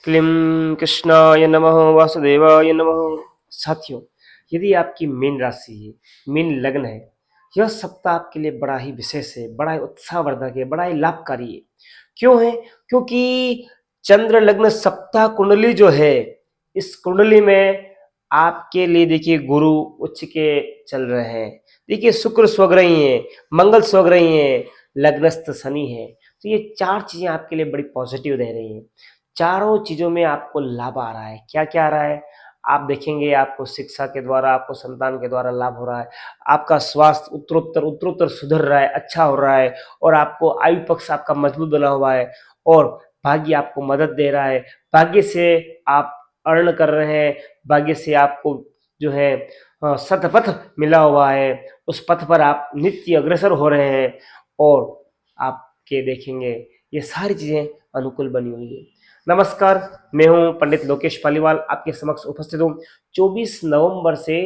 क्लीं कृष्णाय नमः वासुदेवाय नमः। साथियों, यदि आपकी मीन राशि है, मीन लग्न है, यह सप्ताह आपके लिए बड़ा ही विशेष है, बड़ा ही उत्साहवर्धक है, बड़ा ही लाभकारी है। क्यों है? क्योंकि चंद्र लग्न सप्ताह कुंडली जो है, इस कुंडली में आपके लिए देखिए गुरु उच्च के चल रहे हैं, देखिए शुक्र स्वग्रही है, मंगल स्वग्रही है, लग्नस्थ शनि है। तो ये चार चीजें आपके लिए बड़ी पॉजिटिव रह रही हैं। चारों चीजों में आपको लाभ आ रहा है। क्या क्या आ रहा है आप देखेंगे। आपको शिक्षा के द्वारा, आपको संतान के द्वारा लाभ हो रहा है। आपका स्वास्थ्य उत्तरोत्तर उत्तरोत्तर सुधर रहा है, अच्छा हो रहा है। और आपको आयु पक्ष आपका मजबूत बना हुआ है और भाग्य आपको मदद दे रहा है। भाग्य से आप अर्न कर रहे हैं, भाग्य से आपको जो है सतपथ मिला हुआ है, उस पथ पर आप नित्य अग्रसर हो रहे हैं और आपके देखेंगे ये सारी चीजें अनुकूल बनी हुई है। नमस्कार, मैं हूं पंडित लोकेश पालीवाल, आपके समक्ष उपस्थित हूं 24 नवंबर से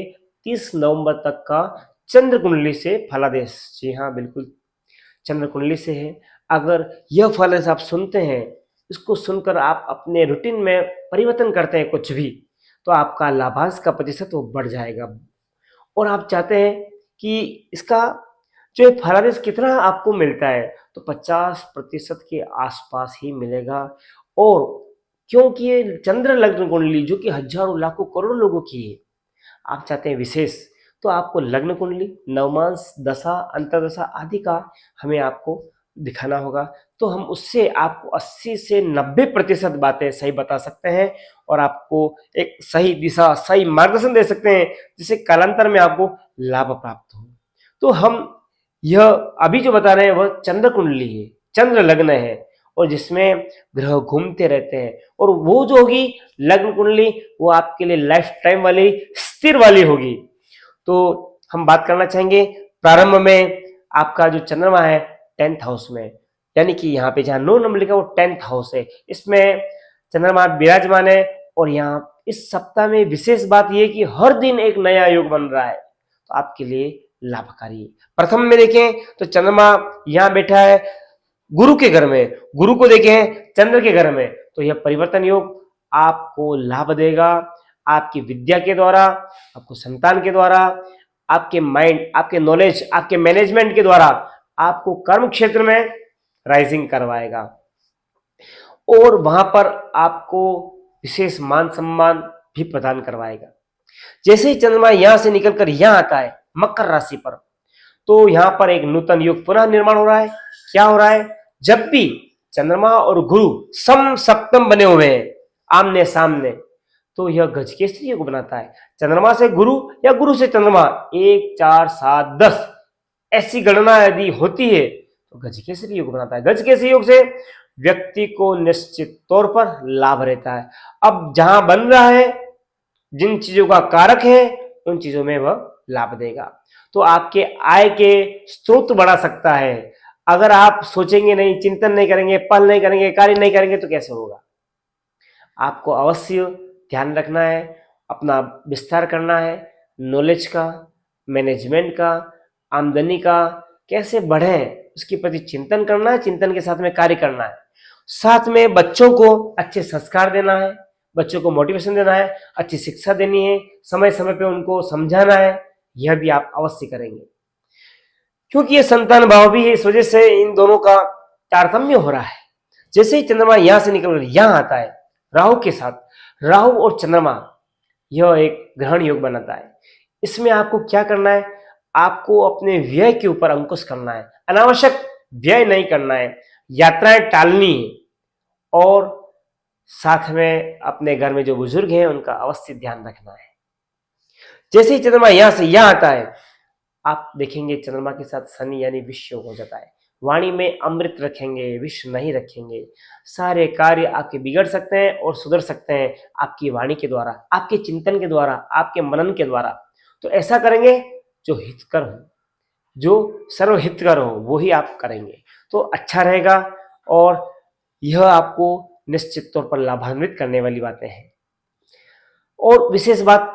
30 नवंबर तक का चंद्र कुंडली से फलादेश। जी हाँ, बिल्कुल चंद्र कुंडली से है। अगर यह फलादेश आप सुनते हैं, इसको सुनकर आप अपने रूटीन में परिवर्तन करते हैं कुछ भी, तो आपका लाभांश का प्रतिशत वो बढ़ जाएगा। और आप चाहते हैं कि इसका जो फलादेश कितना आपको मिलता है, तो 50% के आसपास ही मिलेगा। और क्योंकि ये चंद्र लग्न कुंडली जो कि हजारों लाखों करोड़ों लोगों की है, आप चाहते हैं विशेष, तो आपको लग्न कुंडली, नवमांश, दशा, अंतर्दशा आदि का हमें आपको दिखाना होगा। तो हम उससे आपको 80 से 90% बातें सही बता सकते हैं और आपको एक सही दिशा, सही मार्गदर्शन दे सकते हैं, जिससे कालांतर में आपको लाभ प्राप्त हो। तो हम यह अभी जो बता रहे हैं वह चंद्र कुंडली है, चंद्र लग्न है, और जिसमें ग्रह घूमते रहते हैं। और वो जो होगी लग्न कुंडली, वो आपके लिए लाइफ टाइम वाली, स्थिर वाली होगी। तो हम बात करना चाहेंगे प्रारंभ में आपका जो चंद्रमा है 10th हाउस में, यानी कि यहाँ पे जहाँ 9 नंबर लिखा वो 10th हाउस है, इसमें चंद्रमा विराजमान है। और यहाँ इस सप्ताह में विशेष बात यह कि हर दिन एक नया योग बन रहा है, तो आपके लिए लाभकारी है। प्रथम में देखें तो चंद्रमा यहाँ बैठा है गुरु के घर में, गुरु को देखें चंद्र के घर में, तो यह परिवर्तन योग आपको लाभ देगा। आपकी विद्या के द्वारा, आपको संतान के द्वारा, आपके माइंड, आपके नॉलेज, आपके मैनेजमेंट के द्वारा आपको कर्म क्षेत्र में राइजिंग करवाएगा और वहां पर आपको विशेष मान सम्मान भी प्रदान करवाएगा। जैसे ही चंद्रमा यहां से निकलकर यहां आता है मकर राशि पर, तो यहां पर एक नूतन युग पुनः निर्माण हो रहा है। क्या हो रहा है? जब भी चंद्रमा और गुरु सम सप्तम बने हुए हैं आमने सामने, तो यह गजकेसरी योग बनाता है। चंद्रमा से गुरु या गुरु से चंद्रमा, 1 4 7 10 ऐसी गणना यदि होती है तो गजकेसरी योग बनाता है। गजकेसरी योग से व्यक्ति को निश्चित तौर पर लाभ रहता है। अब जहां बन रहा है, जिन चीजों का कारक है, उन चीजों में वह लाभ देगा। तो आपके आय के स्रोत बढ़ा सकता है। अगर आप सोचेंगे नहीं, चिंतन नहीं करेंगे, पहल नहीं करेंगे, कार्य नहीं करेंगे, तो कैसे होगा? आपको अवश्य ध्यान रखना है, अपना विस्तार करना है, नॉलेज का, मैनेजमेंट का, आमदनी का कैसे बढ़े, उसके प्रति चिंतन करना है, चिंतन के साथ में कार्य करना है। साथ में बच्चों को अच्छे संस्कार देना है, बच्चों को मोटिवेशन देना है, अच्छी शिक्षा देनी है, समय समय पे उनको समझाना है। यह भी आप अवश्य करेंगे, क्योंकि ये संतान भाव भी है, इस वजह से इन दोनों का तारतम्य हो रहा है। जैसे ही चंद्रमा यहां से निकलकर यहां आता है राहु के साथ, राहु और चंद्रमा यह एक ग्रहण योग बनाता है। इसमें आपको क्या करना है? आपको अपने व्यय के ऊपर अंकुश करना है, अनावश्यक व्यय नहीं करना है, यात्राएं टालनी है और साथ में अपने घर में जो बुजुर्ग हैं उनका अवश्य ध्यान रखना है। जैसे ही चंद्रमा यहां से यहां आता है, आप देखेंगे चंद्रमा के साथ शनि यानी विष योग हो जाता है। वाणी में अमृत रखेंगे, विष नहीं रखेंगे। सारे कार्य आपके बिगड़ सकते हैं और सुधर सकते हैं आपकी वाणी के द्वारा, आपके चिंतन के द्वारा, आपके मनन के द्वारा। तो ऐसा करेंगे जो हितकर हो, जो सर्वहितकर हो, वो ही आप करेंगे तो अच्छा रहेगा। और यह आपको निश्चित तौर पर लाभान्वित करने वाली बातें हैं। और विशेष बात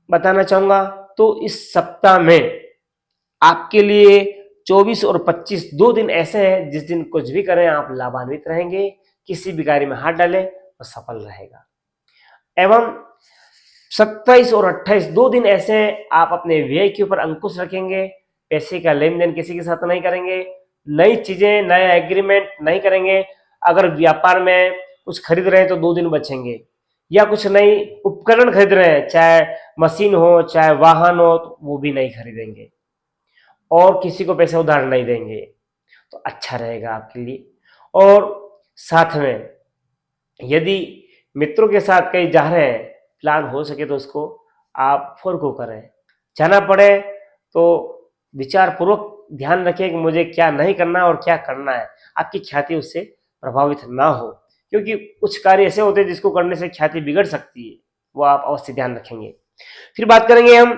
बताना चाहूंगा, तो इस सप्ताह में आपके लिए 24 और 25 2 दिन ऐसे हैं जिस दिन कुछ भी करें आप लाभान्वित रहेंगे। किसी भी कार्य में हाथ डालें वो सफल रहेगा। एवं 27 और 28 2 दिन ऐसे आप अपने व्यय के ऊपर अंकुश रखेंगे, पैसे का लेन देन किसी के साथ नहीं करेंगे, नई चीजें नया एग्रीमेंट नहीं करेंगे। अगर व्यापार में कुछ खरीद रहे हैं तो 2 दिन बचेंगे, या कुछ नई उपकरण खरीद रहे हैं, चाहे मशीन हो चाहे वाहन हो, तो वो भी नहीं खरीदेंगे और किसी को पैसे उधार नहीं देंगे, तो अच्छा रहेगा आपके लिए। और साथ में यदि मित्रों के साथ कहीं जा रहे हैं, प्लान हो सके तो उसको आप फॉरगो करें। जाना पड़े तो विचार पूर्वक ध्यान रखें कि मुझे क्या नहीं करना और क्या करना है, आपकी ख्याति उससे प्रभावित ना हो, क्योंकि कुछ कार्य ऐसे होते हैं जिसको करने से ख्याति बिगड़ सकती है, वो आप अवश्य ध्यान रखेंगे। फिर बात करेंगे हम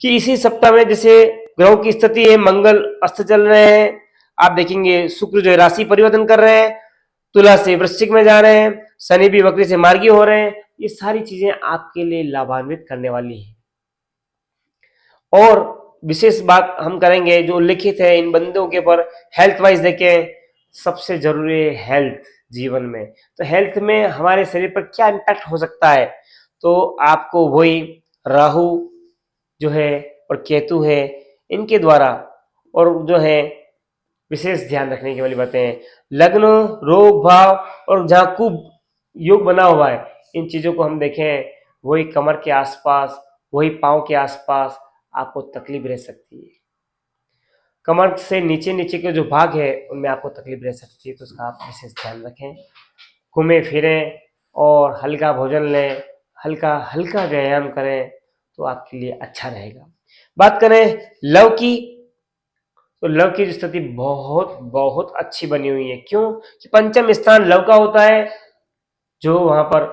कि इसी सप्ताह में जैसे ग्रहों की स्थिति है, मंगल अस्त चल रहे हैं, आप देखेंगे शुक्र जो है राशि परिवर्तन कर रहे हैं, तुला से वृश्चिक में जा रहे हैं, शनि भी वक्री से मार्गी हो रहे हैं। ये सारी चीजें आपके लिए लाभान्वित करने वाली है। और विशेष बात हम करेंगे जो उल्लिखित है इन बंदों के ऊपर, हेल्थ वाइज देखें, सबसे जरूरी है हेल्थ जीवन में। तो हेल्थ में हमारे शरीर पर क्या इम्पैक्ट हो सकता है, तो आपको वही राहु जो है और केतु है इनके द्वारा, और जो है विशेष ध्यान रखने की वाली बातें हैं, लग्न रोग भाव और जहाँ कुब योग बना हुआ है, इन चीजों को हम देखें, वही कमर के आसपास, वही पांव के आसपास आपको तकलीफ रह सकती है। कमर से नीचे नीचे के जो भाग है उनमें आपको तकलीफ रह सकती है, तो उसका आप विशेष ध्यान रखें। घूमें फिरें और हल्का भोजन लें, हल्का हल्का व्यायाम करें, तो आपके लिए अच्छा रहेगा। बात करें लव की, तो लव की स्थिति बहुत बहुत अच्छी बनी हुई है। क्यों कि पंचम स्थान लव का होता है, जो वहां पर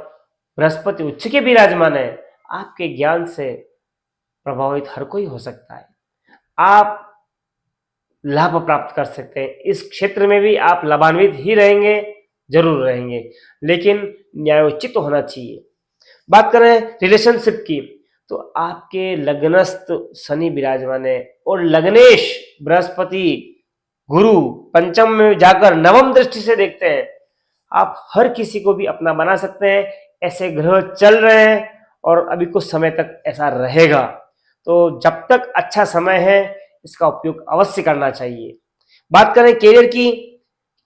बृहस्पति उच्च के विराजमान है। आपके ज्ञान से प्रभावित हर कोई हो सकता है, आप लाभ प्राप्त कर सकते हैं, इस क्षेत्र में भी आप लाभान्वित ही रहेंगे, जरूर रहेंगे, लेकिन न्यायोचित होना चाहिए। बात करें रिलेशनशिप की, तो आपके लग्नस्थ शनि विराजमान है और लग्नेश बृहस्पति गुरु पंचम में जाकर नवम दृष्टि से देखते हैं। आप हर किसी को भी अपना बना सकते हैं, ऐसे ग्रह चल रहे हैं और अभी कुछ समय तक ऐसा रहेगा। तो जब तक अच्छा समय है इसका उपयोग अवश्य करना चाहिए। बात करें कैरियर की,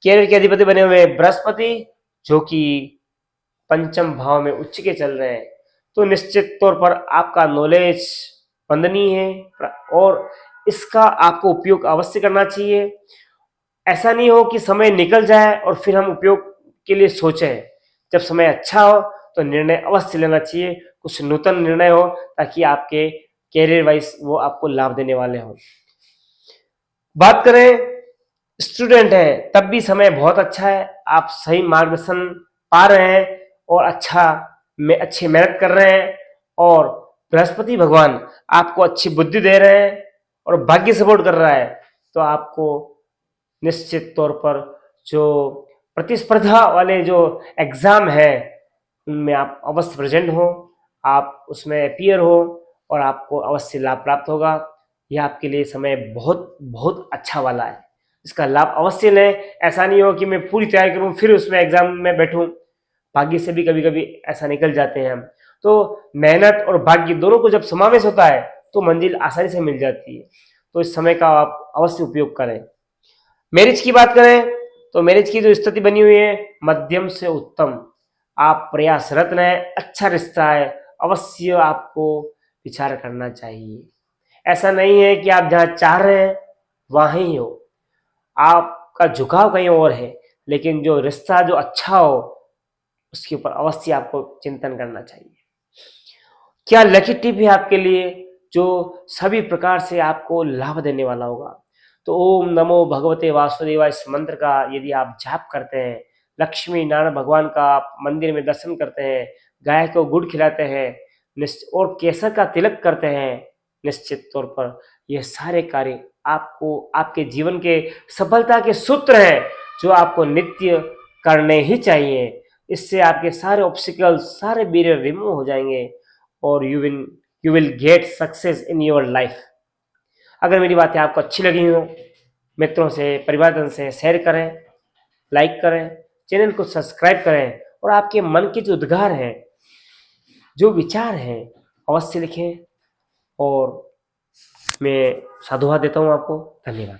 कैरियर के अधिपति बने हुए बृहस्पति जो कि पंचम भाव में उच्च के चल रहे हैं, तो निश्चित तौर पर आपका नॉलेज वंदनीय है और इसका आपको उपयोग अवश्य करना चाहिए। ऐसा नहीं हो कि समय निकल जाए और फिर हम उपयोग के लिए सोचें। जब समय अच्छा हो तो निर्णय अवश्य लेना चाहिए, कुछ नूतन निर्णय हो, ताकि आपके कैरियर वाइज वो आपको लाभ देने वाले हो। बात करें स्टूडेंट है, तब भी समय बहुत अच्छा है, आप सही मार्गदर्शन पा रहे हैं और अच्छी मेहनत कर रहे हैं, और बृहस्पति भगवान आपको अच्छी बुद्धि दे रहे हैं और भाग्य सपोर्ट कर रहा है। तो आपको निश्चित तौर पर जो प्रतिस्पर्धा वाले जो एग्जाम है उनमें आप अवश्य प्रेजेंट हो, आप उसमें अपीयर हो और आपको अवश्य लाभ प्राप्त होगा। यह आपके लिए समय बहुत बहुत अच्छा वाला है, इसका लाभ अवश्य लें। ऐसा नहीं हो कि मैं पूरी तैयारी करूं फिर उसमें एग्जाम में बैठूं, भाग्य से भी कभी कभी ऐसा निकल जाते हैं हम। तो मेहनत और भाग्य दोनों को जब समावेश होता है तो मंजिल आसानी से मिल जाती है, तो इस समय का आप अवश्य उपयोग करें। मैरिज की बात करें तो मैरिज की जो स्थिति बनी हुई है मध्यम से उत्तम, आप प्रयासरत रहें, अच्छा रिश्ता है, अवश्य आपको विचार करना चाहिए। ऐसा नहीं है कि आप जहां चाह रहे हैं वहां ही हो, आपका झुकाव कहीं और है, लेकिन जो रिश्ता जो अच्छा हो उसके ऊपर अवश्य आपको चिंतन करना चाहिए। क्या लकी टिप है आपके लिए जो सभी प्रकार से आपको लाभ देने वाला होगा, तो ओम नमो भगवते वासुदेवाय इस मंत्र का यदि आप जाप करते हैं, लक्ष्मी नारायण भगवान का आप मंदिर में दर्शन करते हैं, गाय को गुड़ खिलाते हैं और केसर का तिलक करते हैं, निश्चित तौर पर यह सारे कार्य आपको आपके जीवन के सफलता के सूत्र हैं जो आपको नित्य करने ही चाहिए। इससे आपके सारे ऑब्स्टिकल्स, सारे बैरियर रिमूव हो जाएंगे और you will get success in your life. अगर मेरी बातें आपको अच्छी लगी हो, मित्रों से परिवारजन से शेयर करें, लाइक करें, चैनल को सब्सक्राइब करें और आपके मन के जो उद्गार हैं, जो विचार हैं, अवश्य लिखें। और मैं साधुवाद देता हूँ आपको। धन्यवाद।